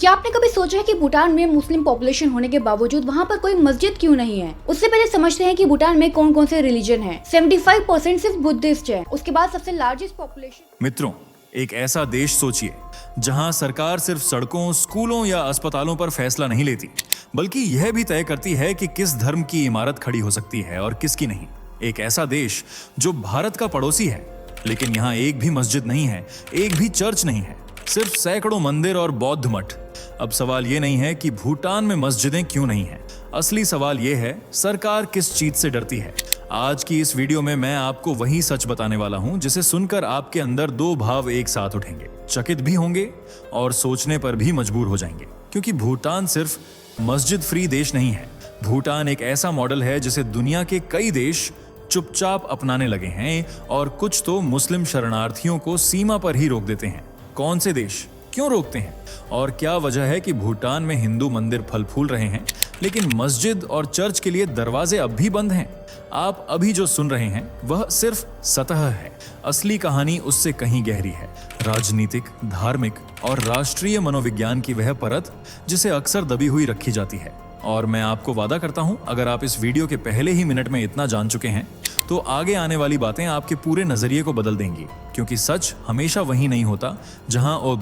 क्या आपने कभी सोचा है कि भूटान में मुस्लिम पॉपुलेशन होने के बावजूद वहाँ पर कोई मस्जिद क्यों नहीं है? उससे पहले समझते हैं कि भूटान में कौन कौन से रिलीजन है। 75% सिर्फ बुद्धिस्ट है। उसके बाद सबसे लार्जेस्ट पॉपुलेशन। मित्रों, एक ऐसा देश सोचिए जहां सरकार सिर्फ सड़कों, स्कूलों या अस्पतालों पर फैसला नहीं लेती, बल्कि यह भी तय करती है कि किस धर्म की इमारत खड़ी हो सकती है और किसकी नहीं। एक ऐसा देश जो भारत का पड़ोसी है, लेकिन यहाँ एक भी मस्जिद नहीं है, एक भी चर्च नहीं है, सिर्फ सैकड़ों मंदिर और बौद्ध मठ। अब सवाल ये नहीं है कि भूटान में मस्जिदें क्यों नहीं हैं। असली सवाल ये है, सरकार किस चीज से डरती है। आज की इस वीडियो में मैं आपको वही सच बताने वाला हूं जिसे सुनकर आपके अंदर दो भाव एक साथ उठेंगे, चकित भी होंगे और सोचने पर भी मजबूर हो जाएंगे। क्योंकि भूटान सिर्फ मस्जिद फ्री देश नहीं है। भूटान एक ऐसा मॉडल है जिसे दुनिया के कई देश चुपचाप अपनाने लगे हैं, और कुछ तो मुस्लिम शरणार्थियों को सीमा पर ही रोक देते हैं। कौन से देश क्यों रोकते हैं और क्या वजह है कि भूटान में हिंदू मंदिर फल फूल रहे हैं लेकिन मस्जिद और चर्च के लिए दरवाजे अब भी बंद हैं? आप अभी जो सुन रहे हैं वह सिर्फ सतह है। असली कहानी उससे कहीं गहरी है। राजनीतिक, धार्मिक और राष्ट्रीय मनोविज्ञान की वह परत जिसे अक्सर दबी हुई रखी जाती है। और मैं आपको वादा करता हूं, अगर आप इस वीडियो के पहले ही मिनट में इतना जान चुके हैं तो आगे आने वाली बातें आपके पूरे नजरिए को बदल देंगी। क्योंकि सच हमेशा वही नहीं होता जहां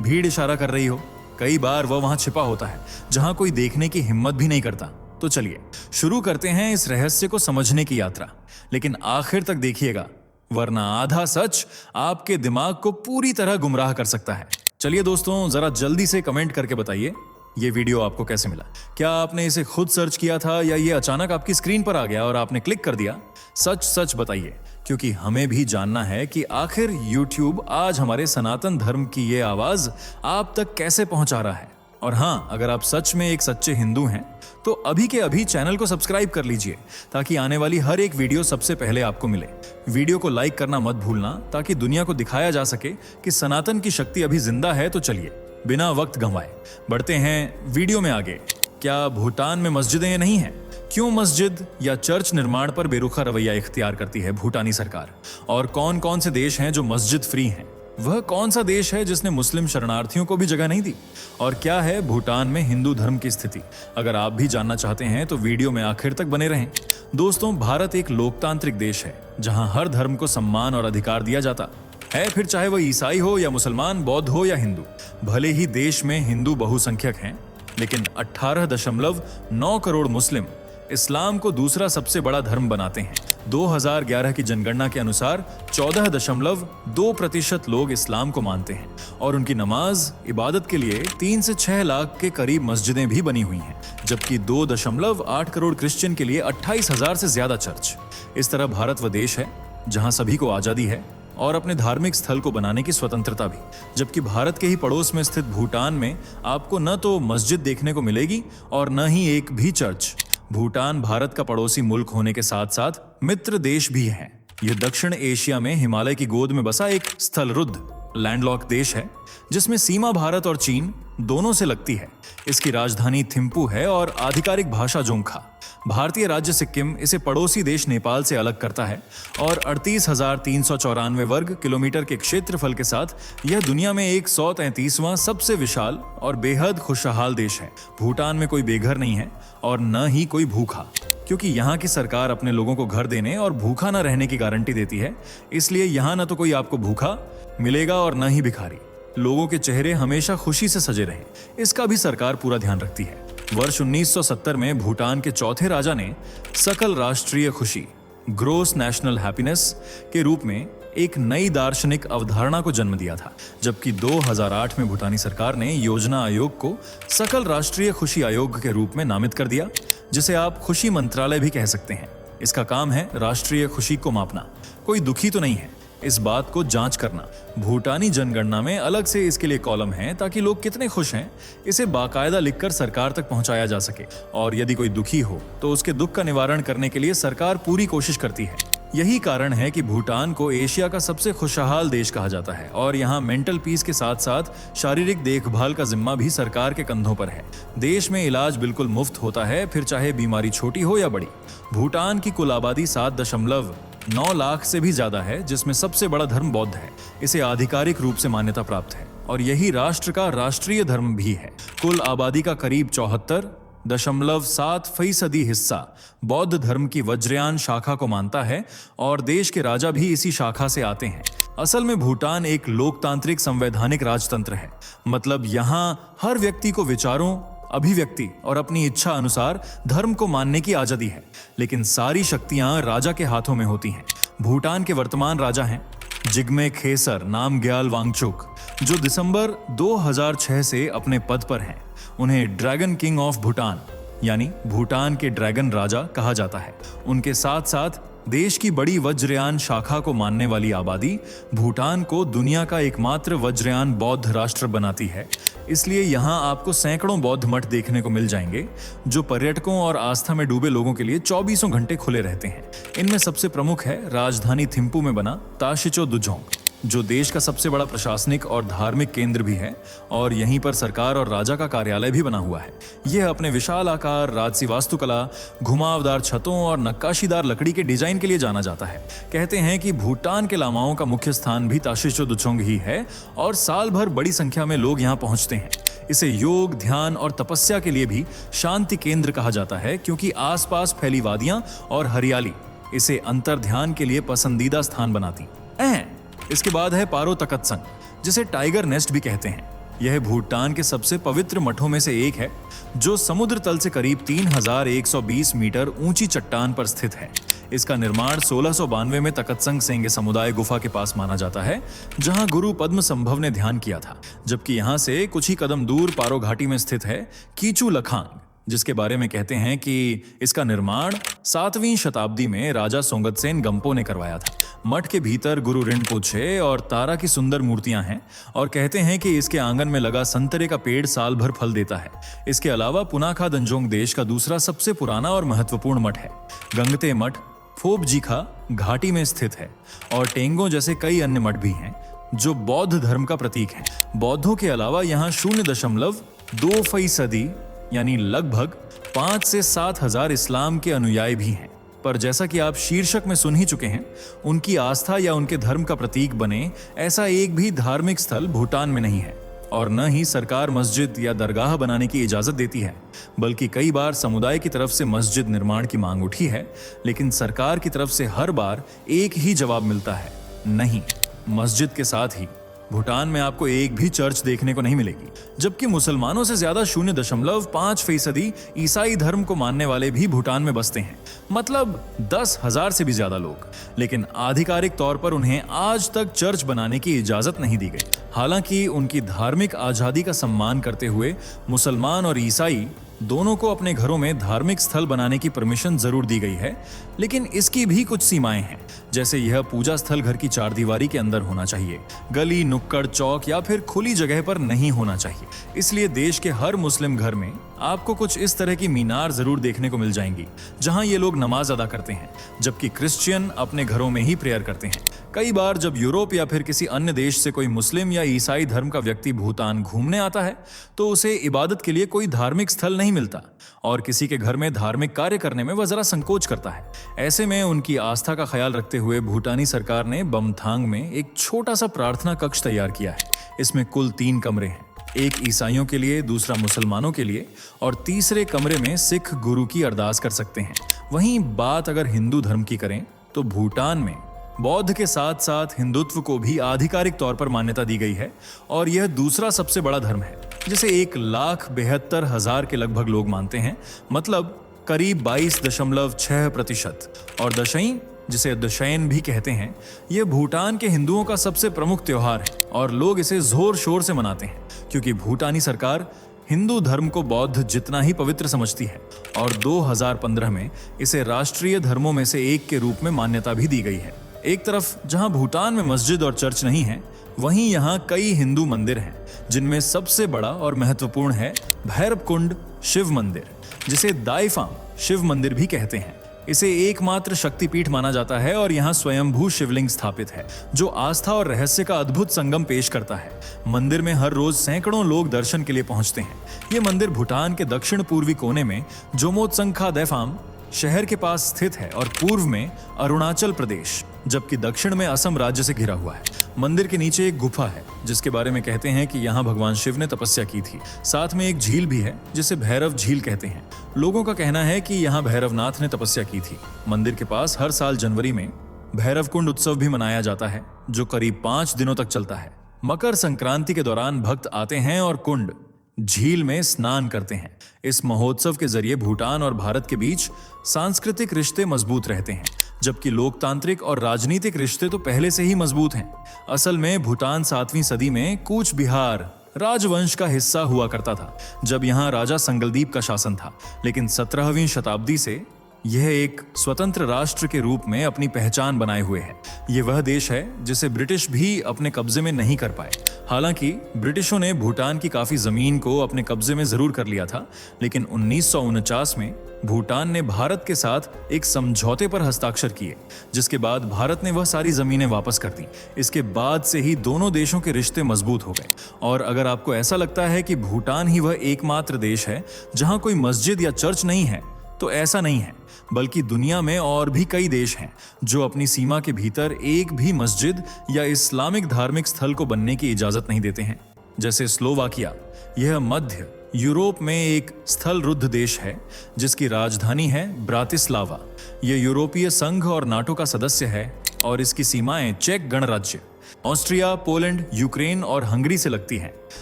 भीड़ इशारा कर रही हो। कई बार वह वहां छिपा होता है जहां कोई देखने की हिम्मत भी नहीं करता। तो चलिए शुरू करते हैं इस रहस्य को समझने की यात्रा। लेकिन आखिर तक देखिएगा, वरना आधा सच आपके दिमाग को पूरी तरह गुमराह कर सकता है। चलिए दोस्तों, जरा जल्दी से कमेंट करके बताइए ये वीडियो आपको कैसे मिला। क्या आपने इसे खुद सर्च किया था या ये अचानक आपकी स्क्रीन पर आ गया और आपने क्लिक कर दिया? सच सच बताइए, क्योंकि हमें भी जानना है कि आखिर YouTube आज हमारे सनातन धर्म की ये आवाज आप तक कैसे पहुंचा रहा है। और हाँ, अगर आप सच में एक सच्चे हिंदू हैं तो अभी के अभी चैनल को सब्सक्राइब कर लीजिए ताकि आने वाली हर एक वीडियो सबसे पहले आपको मिले। वीडियो को लाइक करना मत भूलना ताकि दुनिया को दिखाया जा सके कि सनातन की शक्ति अभी जिंदा है। तो चलिए बिना वक्त गंवाए बढ़ते हैं वीडियो में आगे। क्या भूटान में मस्जिदें नहीं हैं? क्यों मस्जिद या चर्च निर्माण पर बेरुखा रवैया इख्तियार करती है भूटानी सरकार? और कौन कौन से देश हैं जो मस्जिद फ्री हैं? वह कौन सा देश है जिसने मुस्लिम शरणार्थियों को भी जगह नहीं दी? और क्या है भूटान में हिंदू धर्म की स्थिति? अगर आप भी जानना चाहते हैं तो वीडियो में आखिर तक बने रहें। दोस्तों, भारत एक लोकतांत्रिक देश है जहां हर धर्म को सम्मान और अधिकार दिया जाता है, फिर चाहे वह ईसाई हो या मुसलमान, बौद्ध हो या हिंदू। भले ही देश में हिंदू बहुसंख्यक हैं, लेकिन 18.9 करोड़ मुस्लिम इस्लाम को दूसरा सबसे बड़ा धर्म बनाते हैं। 2011 की जनगणना के अनुसार 14.2% लोग इस्लाम को मानते हैं और उनकी नमाज इबादत के लिए 3 से 6 लाख के करीब मस्जिदें भी बनी हुई हैं, जबकि 2.8 करोड़ क्रिश्चियन के लिए 28,000 से ज्यादा चर्च। इस तरह भारत वह देश है जहां सभी को आजादी है और अपने धार्मिक स्थल को बनाने की स्वतंत्रता भी। जबकि भारत के ही पड़ोस में स्थित भूटान में आपको न तो मस्जिद देखने को मिलेगी और न ही एक भी चर्च। भूटान भारत का पड़ोसी मुल्क होने के साथ साथ मित्र देश भी है। यह दक्षिण एशिया में हिमालय की गोद में बसा एक स्थलरुद्ध लैंडलॉक देश है जिसमें सीमा भारत और चीन दोनों से लगती है। इसकी राजधानी थिम्पू है और आधिकारिक भाषा जोंगखा। भारतीय राज्य सिक्किम इसे पड़ोसी देश नेपाल से अलग करता है और 38,394 वर्ग किलोमीटर के क्षेत्रफल के साथ यह दुनिया में 133वां सबसे विशाल और बेहद खुशहाल देश है। भूटान में कोई बेघर नहीं है और न ही कोई भूखा, क्योंकि यहाँ की सरकार अपने लोगों को घर देने और भूखा न रहने की गारंटी देती है। इसलिए यहाँ न तो कोई आपको भूखा मिलेगा और न ही भिखारी। लोगों के चेहरे हमेशा खुशी से सजे रहें, इसका भी सरकार पूरा ध्यान रखती है। वर्ष 1970 में भूटान के चौथे राजा ने सकल राष्ट्रीय खुशी, ग्रोस नेशनल हैप्पीनेस के रूप में एक नई दार्शनिक अवधारणा को जन्म दिया था। जबकि 2008 में भूटानी सरकार ने योजना आयोग को सकल राष्ट्रीय खुशी आयोग के रूप में नामित कर दिया, जिसे आप खुशी मंत्रालय भी कह सकते हैं। इसका काम है राष्ट्रीय खुशी को मापना। कोई दुखी तो नहीं है, इस बात को जांच करना। भूटानी जनगणना में अलग से इसके लिए कॉलम है ताकि लोग कितने खुश हैं इसे बाकायदा लिखकर सरकार तक पहुंचाया जा सके। और यदि कोई दुखी हो तो उसके दुख का निवारण करने के लिए सरकार पूरी कोशिश करती है। यही कारण है कि भूटान को एशिया का सबसे खुशहाल देश कहा जाता है और यहाँ मेंटल पीस के साथ साथ शारीरिक देखभाल का जिम्मा भी सरकार के कंधों पर है। देश में इलाज बिल्कुल मुफ्त होता है, फिर चाहे बीमारी छोटी हो या बड़ी। भूटान की कुल आबादी 7.9 लाख से भी ज्यादा है, जिसमें सबसे बड़ा धर्म बौद्ध है। इसे आधिकारिक रूप से मान्यता प्राप्त है और यही राष्ट्र का राष्ट्रीय धर्म भी है। कुल आबादी का करीब 74.7% हिस्सा बौद्ध धर्म की वज्रयान शाखा को मानता है और देश के राजा भी इसी शाखा से आते हैं। असल में भूटान एक लोकतांत्रिक संवैधानिक राजतंत्र है। मतलब यहाँ हर व्यक्ति को विचारों, अभिव्यक्ति और अपनी इच्छा अनुसार धर्म को मानने की आजादी है, लेकिन सारी शक्तियां राजा के हाथों में होती हैं। भूटान के वर्तमान राजा हैं जिग्मे खेसर नामग्याल वांगचुक, जो दिसंबर 2006 से अपने पद पर हैं। उन्हें ड्रैगन किंग ऑफ भूटान यानी भूटान के ड्रैगन राजा कहा जाता है। उनके साथ साथ देश की बड़ी वज्रयान शाखा को मानने वाली आबादी भूटान को दुनिया का एकमात्र वज्रयान बौद्ध राष्ट्र बनाती है। इसलिए यहाँ आपको सैकड़ों बौद्ध मठ देखने को मिल जाएंगे, जो पर्यटकों और आस्था में डूबे लोगों के लिए 24 घंटे खुले रहते हैं। इनमें सबसे प्रमुख है राजधानी थिम्पू में बना ताशिचो दुजोंग, जो देश का सबसे बड़ा प्रशासनिक और धार्मिक केंद्र भी है, और यहीं पर सरकार और राजा का कार्यालय भी बना हुआ है। यह अपने विशाल आकार, राजसी वास्तुकला, घुमावदार छतों और नक्काशीदार लकड़ी के डिजाइन के लिए जाना जाता है। कहते हैं कि भूटान के लामाओं का मुख्य स्थान भी ताशिचो दुचोंग ही है और साल भर बड़ी संख्या में लोग यहाँ पहुंचते हैं। इसे योग, ध्यान और तपस्या के लिए भी शांति केंद्र कहा जाता है, क्योंकि आसपास फैली वादियां और हरियाली इसे अंतर ध्यान के लिए पसंदीदा स्थान बनाती हैं। इसके बाद है पारो तकत्संग, जिसे टाइगर नेस्ट भी कहते हैं। यह भूटान के सबसे पवित्र मठों में से एक है, जो समुद्र तल से करीब 3120 मीटर ऊंची चट्टान पर स्थित है। इसका निर्माण 1692 में तकत्संग सेंगे समुदाय गुफा के पास माना जाता है, जहां गुरु पद्म संभव ने ध्यान किया था। जबकि यहां से कुछ ही कदम दूर पारो घाटी में स्थित है कीचू लखांग, जिसके बारे में कहते हैं कि इसका निर्माण 7वीं शताब्दी में राजा सोंगतसेन गंपो ने करवाया था। मठ के भीतर गुरु रिनपोछे और तारा की सुंदर मूर्तियां हैं और कहते हैं कि इसके आंगन में लगा संतरे का पेड़ साल भर फल देता है। इसके अलावा पुनाखा दंजोंग देश का दूसरा सबसे पुराना और महत्वपूर्ण मठ है। गंगते मठ फोबजीखा घाटी में स्थित है और टेंगो जैसे कई अन्य मठ भी हैं, जो बौद्ध धर्म का प्रतीक है। बौद्धों के अलावा यहाँ 0.2% यानी लगभग 5 से 7 हजार इस्लाम के अनुयायी भी हैं। पर जैसा कि आप शीर्षक में सुन ही चुके हैं, उनकी आस्था या उनके धर्म का प्रतीक बने ऐसा एक भी धार्मिक स्थल भूटान में नहीं है, और न ही सरकार मस्जिद या दरगाह बनाने की इजाजत देती है। बल्कि कई बार समुदाय की तरफ से मस्जिद निर्माण की मांग उठी है, लेकिन सरकार की तरफ से हर बार एक ही जवाब मिलता है, नहीं। मस्जिद के साथ ही भूटान में आपको एक भी चर्च देखने को नहीं मिलेगी, जबकि मुसलमानों से ज्यादा 0.5% ईसाई धर्म को मानने वाले भी भूटान में बसते हैं। मतलब 10,000 से भी ज्यादा लोग। लेकिन आधिकारिक तौर पर उन्हें आज तक चर्च बनाने की इजाजत नहीं दी गई। हालांकि उनकी धार्मिक आजादी का सम्मान करते हुए मुसलमान और ईसाई दोनों को अपने घरों में धार्मिक स्थल बनाने की परमिशन जरूर दी गई है, लेकिन इसकी भी कुछ सीमाएं हैं। जैसे यह पूजा स्थल घर की चारदीवारी के अंदर होना चाहिए, गली, नुक्कड़, चौक या फिर खुली जगह पर नहीं होना चाहिए। इसलिए देश के हर मुस्लिम घर में आपको कुछ इस तरह की मीनार जरूर देखने को मिल जाएंगी, जहां ये लोग नमाज अदा करते हैं, जबकि क्रिश्चियन अपने घरों में ही प्रेयर करते हैं। कई बार जब यूरोप या फिर किसी अन्य देश से कोई मुस्लिम या ईसाई धर्म का व्यक्ति भूटान घूमने आता है, तो उसे इबादत के लिए कोई धार्मिक स्थल नहीं मिलता और किसी के घर में धार्मिक कार्य करने में वह जरा संकोच करता है। ऐसे में उनकी आस्था का ख्याल रखते हुए भूटानी सरकार ने बमथांग में एक छोटा सा प्रार्थना कक्ष तैयार किया है। इसमें कुल 3 कमरे हैं, एक ईसाइयों के लिए, दूसरा मुसलमानों के लिए और तीसरे कमरे में सिख गुरु की अरदास कर सकते हैं। वहीं बात अगर हिंदू धर्म की करें तो भूटान में बौद्ध के साथ साथ हिंदुत्व को भी आधिकारिक तौर पर मान्यता दी गई है और यह दूसरा सबसे बड़ा धर्म है, जिसे 1,72,000 के लगभग लोग मानते हैं। मतलब करीब 22.6%। और दशईं, जिसे दशैन भी कहते हैं, यह भूटान के हिंदुओं का सबसे प्रमुख त्योहार है और लोग इसे जोर शोर से मनाते हैं, क्योंकि भूटानी सरकार हिंदू धर्म को बौद्ध जितना ही पवित्र समझती है और 2015 में इसे राष्ट्रीय धर्मों में से एक के रूप में मान्यता भी दी गई है। एक तरफ जहां भूटान में मस्जिद और चर्च नहीं है, वहीं यहाँ कई हिंदू मंदिर हैं, जिनमें सबसे बड़ा और महत्वपूर्ण है भैरवकुंड शिव मंदिर, जिसे दाइफाम शिव मंदिर भी कहते हैं। इसे एकमात्र शक्तिपीठ माना जाता है और यहाँ स्वयंभू शिवलिंग स्थापित है, जो आस्था और रहस्य का अद्भुत संगम पेश करता है। मंदिर में हर रोज सैकड़ों लोग दर्शन के लिए पहुंचते हैं। ये मंदिर भूटान के दक्षिण पूर्वी कोने में जोमोत्संखा दैफाम शहर के पास स्थित है और पूर्व में अरुणाचल प्रदेश, जबकि दक्षिण में असम राज्य से घिरा हुआ है। मंदिर के नीचे एक गुफा है जिसके बारे में कहते हैं कि यहाँ भगवान शिव ने तपस्या की थी। साथ में एक झील भी है जिसे भैरव झील कहते हैं। लोगों का कहना है कि यहाँ भैरवनाथ ने तपस्या की थी। मंदिर के पास हर साल जनवरी में भैरव कुंड उत्सव भी मनाया जाता है जो करीब 5 दिनों तक चलता है। मकर संक्रांति के दौरान भक्त आते हैं और कुंड झील में स्नान करते हैं। इस महोत्सव के जरिए भूटान और भारत के बीच सांस्कृतिक रिश्ते मजबूत रहते हैं, जबकि लोकतांत्रिक और राजनीतिक रिश्ते तो पहले से ही मजबूत हैं। असल में भूटान 7वीं सदी में कूच बिहार राजवंश का हिस्सा हुआ करता था, जब यहाँ राजा संगलदीप का शासन था। लेकिन 17वीं शताब्दी से यह एक स्वतंत्र राष्ट्र के रूप में अपनी पहचान बनाए हुए है। ये वह देश है जिसे ब्रिटिश भी अपने कब्जे में नहीं कर पाए। हालांकि ब्रिटिशों ने भूटान की काफी जमीन को अपने कब्जे में जरूर कर लिया था, लेकिन 1949 में भूटान ने भारत के साथ एक समझौते पर हस्ताक्षर किए, जिसके बाद भारत ने वह सारी जमीनें वापस कर दी। इसके बाद से ही दोनों देशों के रिश्ते मजबूत हो गए। और अगर आपको ऐसा लगता है कि भूटान ही वह एकमात्र देश है जहां कोई मस्जिद या चर्च नहीं है, तो ऐसा नहीं है, बल्कि दुनिया में और भी कई देश हैं जो अपनी सीमा के भीतर एक भी मस्जिद या इस्लामिक धार्मिक स्थल को बनने की इजाजत नहीं देते हैं। जैसे स्लोवाकिया, यह मध्य यूरोप में एक स्थल रुद्ध देश है जिसकी राजधानी है ब्रातिस्लावा। यह यूरोपीय संघ और नाटो का सदस्य है और इसकी सीमाएं चेक गणराज्य, ऑस्ट्रिया, पोलैंड, यूक्रेन और हंगरी से लगती हैं।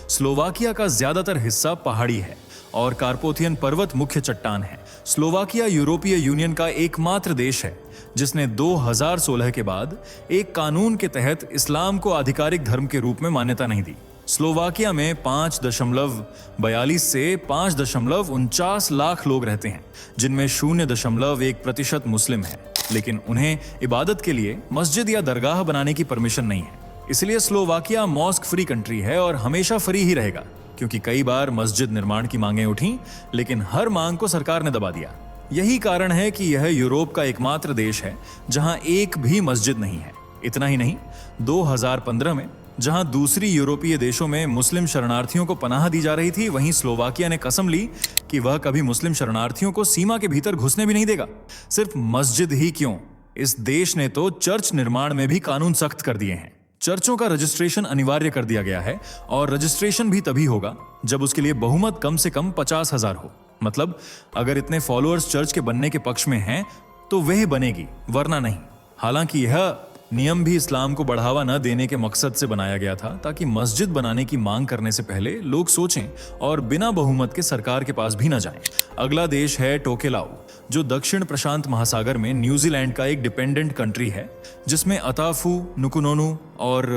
स्लोवाकिया का ज्यादातर हिस्सा पहाड़ी है और कार्पोथियन पर्वत मुख्य चट्टान है। स्लोवाकिया यूरोपीय यूनियन का एकमात्र देश है जिसने 2016 के बाद एक कानून के तहत इस्लाम को आधिकारिक धर्म के रूप में मान्यता नहीं दी। स्लोवाकिया में 5.42 से 5.49 लाख लोग रहते हैं, जिनमें 0.1% मुस्लिम है, लेकिन उन्हें इबादत के लिए मस्जिद या दरगाह बनाने की परमिशन नहीं है। इसलिए स्लोवाकिया मॉस्क फ्री कंट्री है और हमेशा फ्री ही रहेगा, क्योंकि कई बार मस्जिद निर्माण की मांगें उठी, लेकिन हर मांग को सरकार ने दबा दिया। यही कारण है कि यह यूरोप का एकमात्र देश है जहां एक भी मस्जिद नहीं है। इतना ही नहीं, 2015 में जहां दूसरी यूरोपीय देशों में मुस्लिम शरणार्थियों को पनाह दी जा रही थी, वहीं स्लोवाकिया ने कसम ली कि वह कभी मुस्लिम शरणार्थियों को सीमा के भीतर घुसने भी नहीं देगा। सिर्फ मस्जिद ही क्यों, इस देश ने तो चर्च निर्माण में भी कानून सख्त कर दिए हैं। चर्चों का रजिस्ट्रेशन अनिवार्य कर दिया गया है और रजिस्ट्रेशन भी तभी होगा जब उसके लिए बहुमत कम से कम 50,000 हो। मतलब अगर इतने फॉलोअर्स चर्च के बनने के पक्ष में हैं तो वह बनेगी, वरना नहीं। हालांकि यह नियम भी इस्लाम को बढ़ावा न देने के मकसद से बनाया गया था, ताकि मस्जिद बनाने की मांग करने से पहले लोग सोचें और बिना बहुमत के सरकार के पास भी न जाएं। अगला देश है टोकेलाउ, जो दक्षिण प्रशांत महासागर में न्यूजीलैंड का एक डिपेंडेंट कंट्री है, जिसमें अताफू, नुकुनोनू और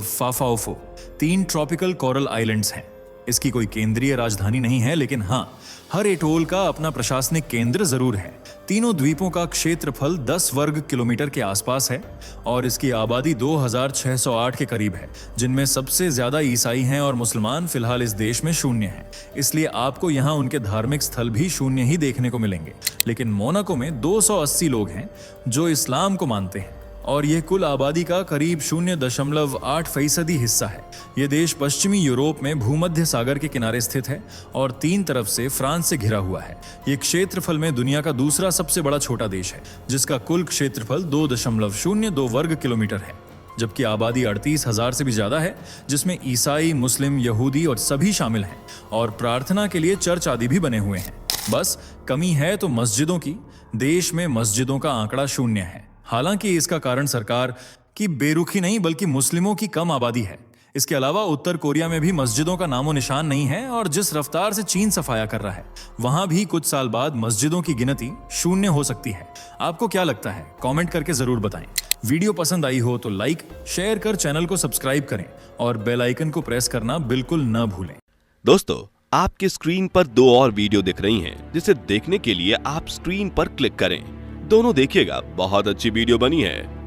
फाफाओफो 3 ट्रॉपिकल कोरल आइलैंड्स हैं। इसकी कोई केंद्रीय राजधानी नहीं है, लेकिन हाँ, हर एटोल का अपना प्रशासनिक केंद्र जरूर है। तीनों द्वीपों का क्षेत्रफल 10 वर्ग किलोमीटर के आसपास है और इसकी आबादी 2608 के करीब है, जिनमें सबसे ज्यादा ईसाई हैं और मुसलमान फिलहाल इस देश में 0 हैं। इसलिए आपको यहाँ उनके धार्मिक स्थल भी 0 ही देखने को मिलेंगे। लेकिन मोनाको में 280 लोग हैं जो इस्लाम को मानते हैं और यह कुल आबादी का करीब 0.8% हिस्सा है। यह देश पश्चिमी यूरोप में भूमध्य सागर के किनारे स्थित है और 3 तरफ से फ्रांस से घिरा हुआ है। यह क्षेत्रफल में दुनिया का दूसरा सबसे बड़ा छोटा देश है, जिसका कुल क्षेत्रफल 2.02 वर्ग किलोमीटर है, जबकि आबादी 38,000 से भी ज्यादा है, जिसमें ईसाई, मुस्लिम, यहूदी और सभी शामिल हैं और प्रार्थना के लिए चर्च आदि भी बने हुए हैं। बस कमी है तो मस्जिदों की। देश में मस्जिदों का आंकड़ा 0 है। हालांकि इसका कारण सरकार की बेरुखी नहीं, बल्कि मुस्लिमों की कम आबादी है। इसके अलावा उत्तर कोरिया में भी मस्जिदों का नामो निशान नहीं है और जिस रफ्तार से चीन सफाया कर रहा है, वहां भी कुछ साल बाद मस्जिदों की गिनती 0 हो सकती है। आपको क्या लगता है? कमेंट करके जरूर बताएं। वीडियो पसंद आई हो तो लाइक, शेयर कर चैनल को सब्सक्राइब करें और बेल आइकन को प्रेस करना बिल्कुल न भूलें। दोस्तों, आपकी स्क्रीन पर 2 और वीडियो दिख रही हैं, जिसे देखने के लिए आप स्क्रीन पर क्लिक करें। दोनों देखिएगा, बहुत अच्छी वीडियो बनी है।